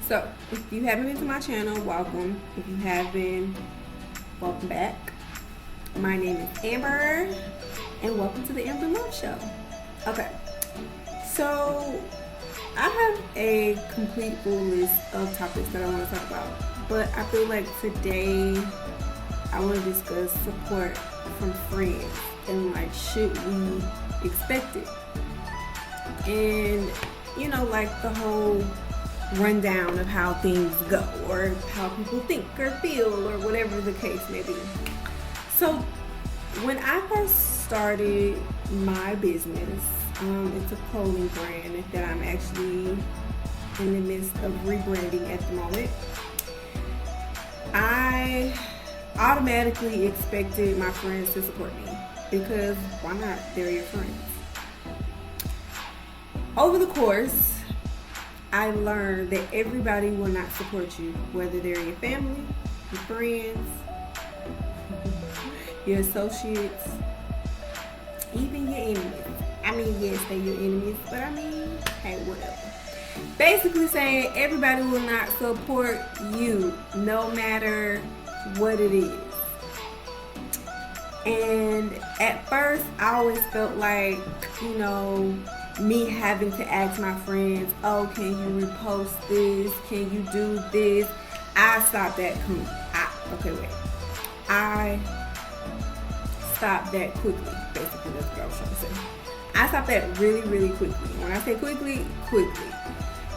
So, if you haven't been to my channel, welcome. If you have been, welcome back. My name is Amber, and welcome to the Amber Love Show. Okay, so I have a complete full list of topics that I want to talk about, but I feel like today I want to discuss support from friends and like, should we expect it? And like the whole rundown of how things go, or how people think or feel, or whatever the case may be. So when I first started my business, it's a clothing brand that I'm actually in the midst of rebranding at the moment. I automatically expected my friends to support me, because why not? They're your friends. Over the course, I learned that everybody will not support you, whether they're your family, your friends, your associates, even your enemies. I mean, yes, they're your enemies, but I mean, hey, whatever. Basically saying everybody will not support you, no matter what it is. And at first, I always felt like, me having to ask my friends, oh, can you repost this? Can you do this? I stopped that. I stopped that quickly. Basically, that's what I was trying to say. I stopped that really, really quickly. When I say quickly,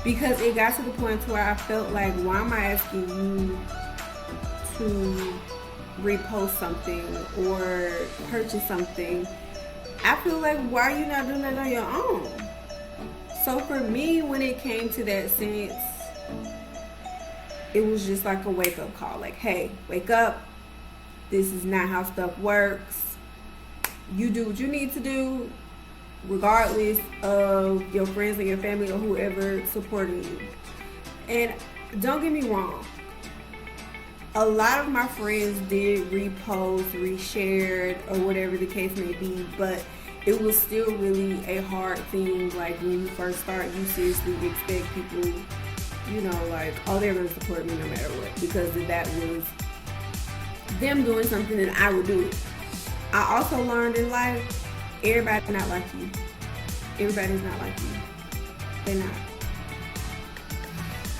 because it got to the point where I felt like, why am I asking you to repost something or purchase something? I feel like, why are you not doing that on your own? So for me, when it came to that sense, it was just like a wake-up call. Like, hey, wake up. This is not how stuff works. You do what you need to do, regardless of your friends or your family or whoever supporting you. And don't get me wrong, a lot of my friends did repost, reshared, or whatever the case may be, but it was still really a hard thing. Like, when you first start, you seriously expect people, like, oh, they're going to support me no matter what, because that was them doing something that I would do. I also learned in life, everybody's not like you. Everybody's not like you. They're not.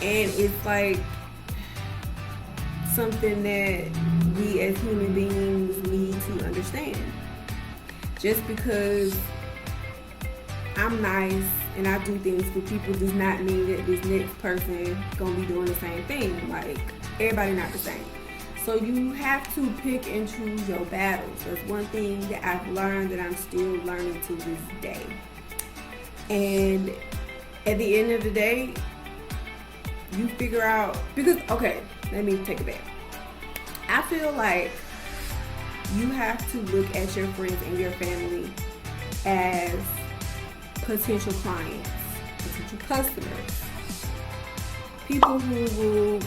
And it's like something that we as human beings need to understand. Just because I'm nice and I do things for people does not mean that this next person gonna be doing the same thing. Like, everybody not the same. So you have to pick and choose your battles. That's one thing that I've learned, that I'm still learning to this day. And at the end of the day, you figure out, because, okay, let me take it back. I feel like you have to look at your friends and your family as potential clients, potential customers, people who will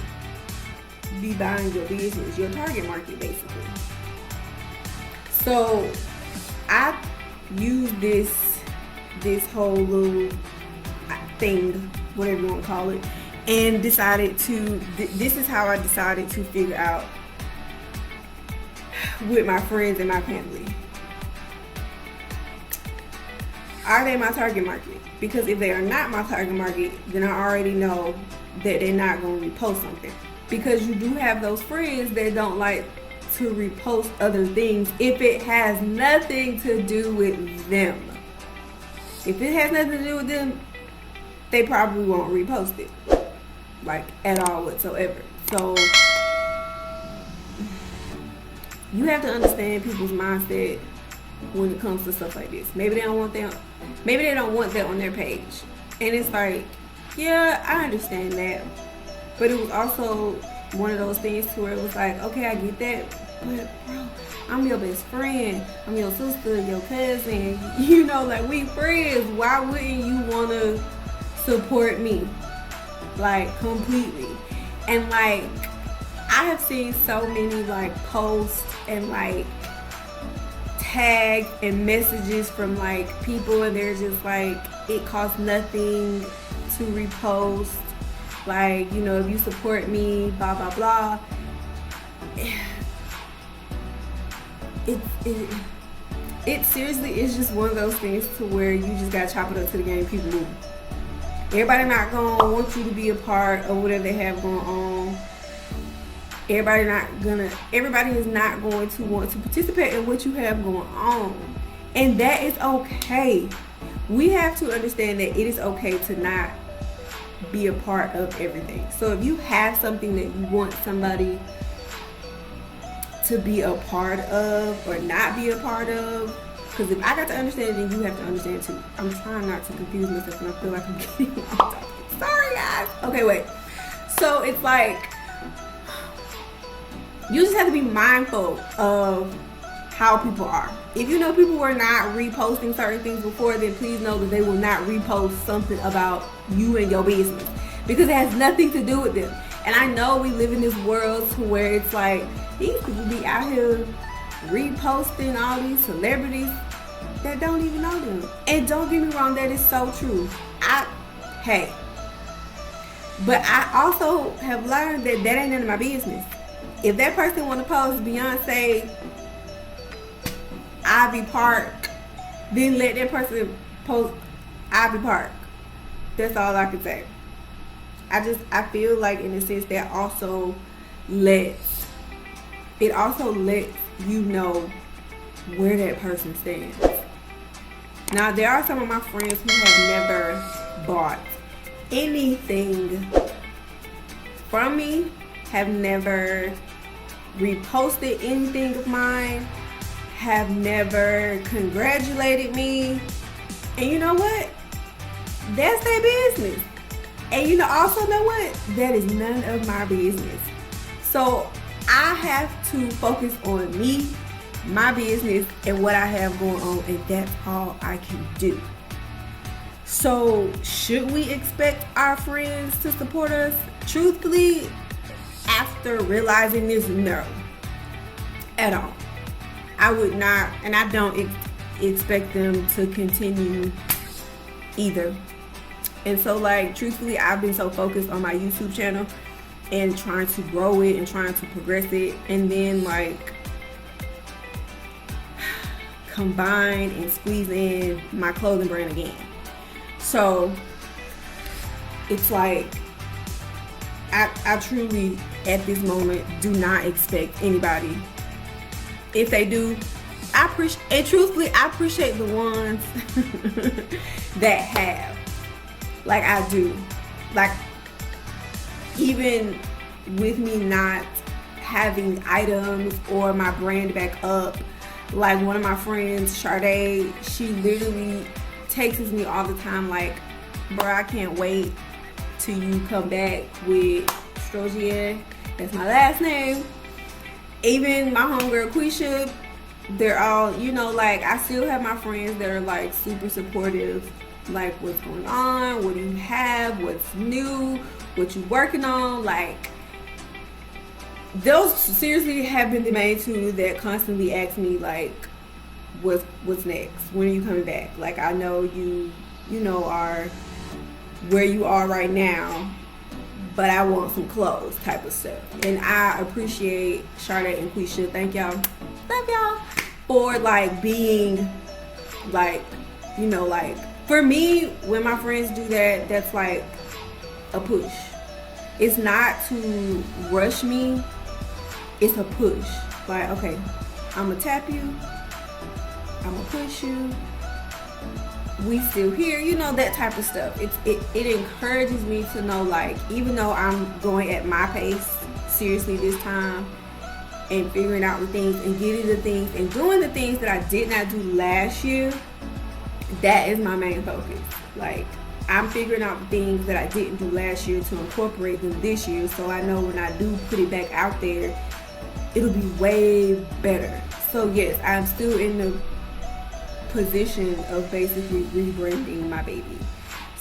be buying your business, your target market, basically. So I use this whole little thing, whatever you want to call it, and decided to, this is how I decided to figure out with my friends and my family. Are they my target market? Because if they are not my target market, then I already know that they're not going to repost something. Because you do have those friends that don't like to repost other things if it has nothing to do with them. If it has nothing to do with them, they probably won't repost it, like, at all whatsoever. So you have to understand people's mindset when it comes to stuff like this. Maybe they don't want that on their page. And it's like, yeah, I understand that. But it was also one of those things to where it was like, okay, I get that, but bro, I'm your best friend. I'm your sister, your cousin. Like, we friends. Why wouldn't you want to support me? Like, completely. And like, I have seen so many like posts and like tags and messages from like people, and they're just like, it costs nothing to repost. Like, you know, if you support me, blah, blah, blah. It seriously is just one of those things to where you just gotta chop it up to the game, people move. Everybody not gonna want you to be a part of whatever they have going on. Everybody is not going to want to participate in what you have going on. And that is okay. We have to understand that it is okay to not be a part of everything. So if you have something that you want somebody to be a part of or not be a part of, because if I got to understand it, then you have to understand too. I'm trying not to confuse myself and I feel like I'm getting off topic. Sorry guys. Okay, wait. So it's like, you just have to be mindful of how people are. If you know people were not reposting certain things before, then please know that they will not repost something about you and your business, because it has nothing to do with them. And I know we live in this world to where it's like, these people be out here reposting all these celebrities that don't even know them. And don't get me wrong, that is so true. But I also have learned that that ain't none of my business. If that person want to post Beyonce Ivy Park, then let that person post Ivy Park. That's all I can say. I feel like in a sense that also lets you know where that person stands. Now there are some of my friends who have never bought anything from me, have never reposted anything of mine, have never congratulated me. And you know what? That's their business. And you also know what? That is none of my business. So I have to focus on me, my business, and what I have going on, and that's all I can do. So should we expect our friends to support us? Truthfully, after realizing this, no, at all. I would not, and I don't expect them to continue either. And so, like, truthfully, I've been so focused on my YouTube channel and trying to grow it and trying to progress it, and then like combine and squeeze in my clothing brand again. So it's like I truly at this moment do not expect anybody. If they do, I appreciate the ones that have. Like I do. Like even with me not having items or my brand back up, like one of my friends, Sade, she literally texts me all the time like, bro, I can't wait till you come back with Strozier. That's my last name. Even my homegirl Quisha, they're all, like I still have my friends that are like super supportive. Like, what's going on? What do you have? What's new? What you working on? Like, those seriously have been the main two that constantly ask me like, what's next? When are you coming back? Like, I know you are where you are right now, but I want some clothes type of stuff. And I appreciate Sade and Quisha. Thank y'all. Love y'all for like being like, like, for me, when my friends do that, that's like a push. It's not to rush me. It's a push. Like, okay, I'm gonna tap you. I'm gonna push you. We still here, that type of stuff. It encourages me to know, like, even though I'm going at my pace, seriously this time, and figuring out the things and getting the things and doing the things that I did not do last year, that is my main focus. Like, I'm figuring out the things that I didn't do last year to incorporate them this year, so I know when I do put it back out there, it'll be way better. So yes, I'm still in the position of basically rebranding my baby.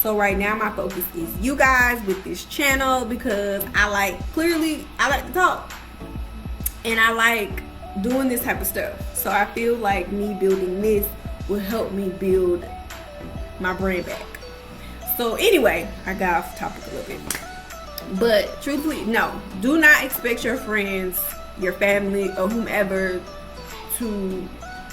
So right now my focus is you guys with this channel, because I like to talk and I like doing this type of stuff. So I feel like me building this will help me build my brand back. So anyway, I got off topic a little bit. But truthfully, no, do not expect your friends, your family, or whomever to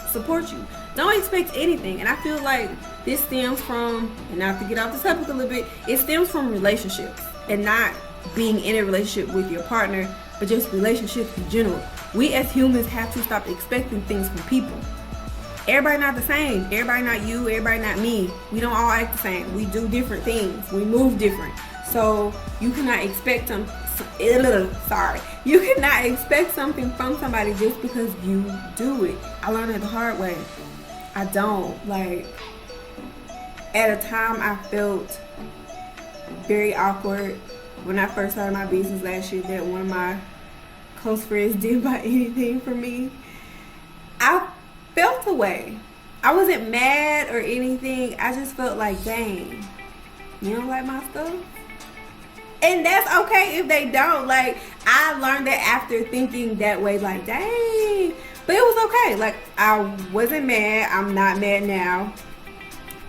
support you. Don't expect anything. And I feel like this stems from, and not to get off the topic a little bit, it stems from relationships and not being in a relationship with your partner, but just relationships in general. We as humans have to stop expecting things from people. Everybody not the same. Everybody not you. Everybody not me. We don't all act the same. We do different things. We move different. So you cannot expect you cannot expect something from somebody just because you do it. I learned it the hard way. I don't. Like, at a time I felt very awkward when I first started my business last year, that one of my close friends didn't buy anything for me. I felt away. I wasn't mad or anything. I just felt like, dang, you don't like my stuff? And that's okay if they don't. Like, I learned that after thinking that way, like, dang. But it was okay. Like, I wasn't mad. I'm not mad now.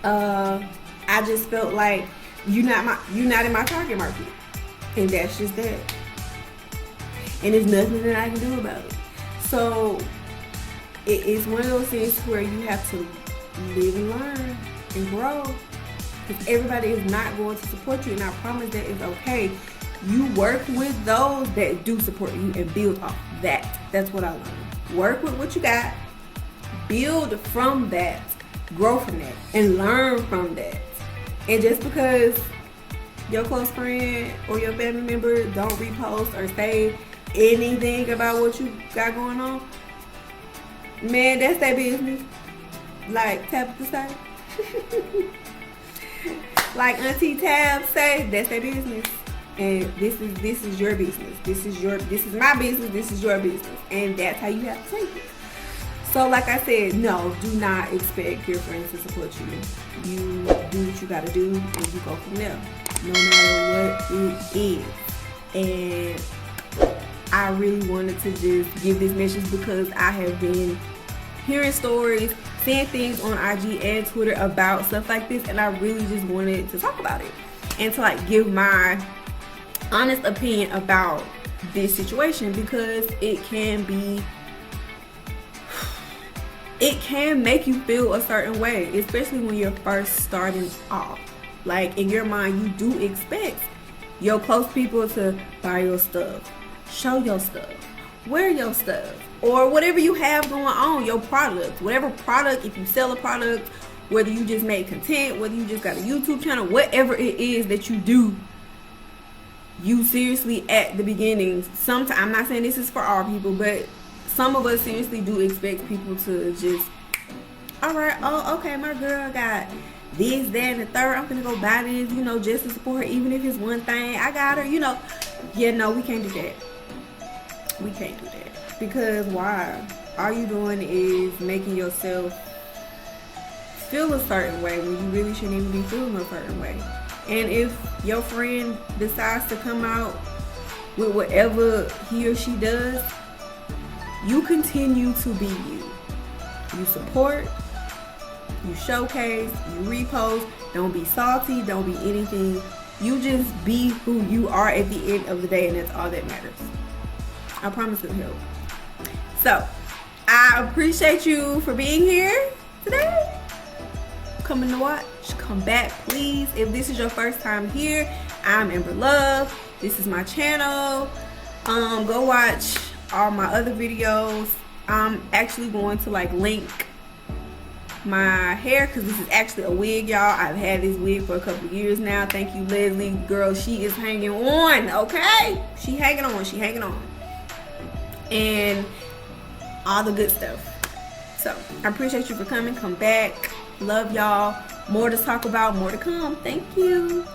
I just felt like you're not in my target market. And that's just that. And there's nothing that I can do about it. So it's one of those things where you have to live and learn and grow. Because everybody is not going to support you, and I promise that it's okay. You work with those that do support you and build off that. That's what I learned. Work with what you got, build from that, grow from that, and learn from that. And just because your close friend or your family member don't repost or say anything about what you got going on, man, that's their business. Like Tabitha say. Like Auntie Tab say, that's their business. And this is your business. This is my business, this is your business. And that's how you have to take it. So like I said, no, do not expect your friends to support you. You do what you gotta do and you go from there. No matter what it is. And I really wanted to just give this message because I have been hearing stories, seeing things on IG and Twitter about stuff like this, and I really just wanted to talk about it and to like give my honest opinion about this situation, because it can make you feel a certain way, especially when you're first starting off. Like, in your mind, you do expect your close people to buy your stuff, show your stuff, wear your stuff, or whatever you have going on, your product, whatever product, if you sell a product, whether you just make content, whether you just got a YouTube channel, whatever it is that you do, you seriously at the beginning, sometimes, I'm not saying this is for all people, but some of us seriously do expect people to just, all right, oh, okay, my girl got this, that, and the third, I'm gonna go buy this, just to support her, even if it's one thing, I got her, Yeah, no, we can't do that. We can't do that. Because why? All you doing is making yourself feel a certain way when you really shouldn't even be feeling a certain way. And if your friend decides to come out with whatever he or she does, you continue to be you. You support, you showcase, you repost. Don't be salty, don't be anything. You just be who you are at the end of the day, and that's all that matters. I promise it'll help. So, I appreciate you for being here today. Coming to watch, come back please. If this is your first time here, I'm Amber Love. This is my channel. Go watch all my other videos. I'm actually going to link my hair, because this is actually a wig, y'all. I've had this wig for a couple of years now. Thank you, Leslie. Girl, she is hanging on, okay? She hanging on. And all the good stuff. So I appreciate you for coming. Come back. Love y'all. More to talk about, more to come. Thank you.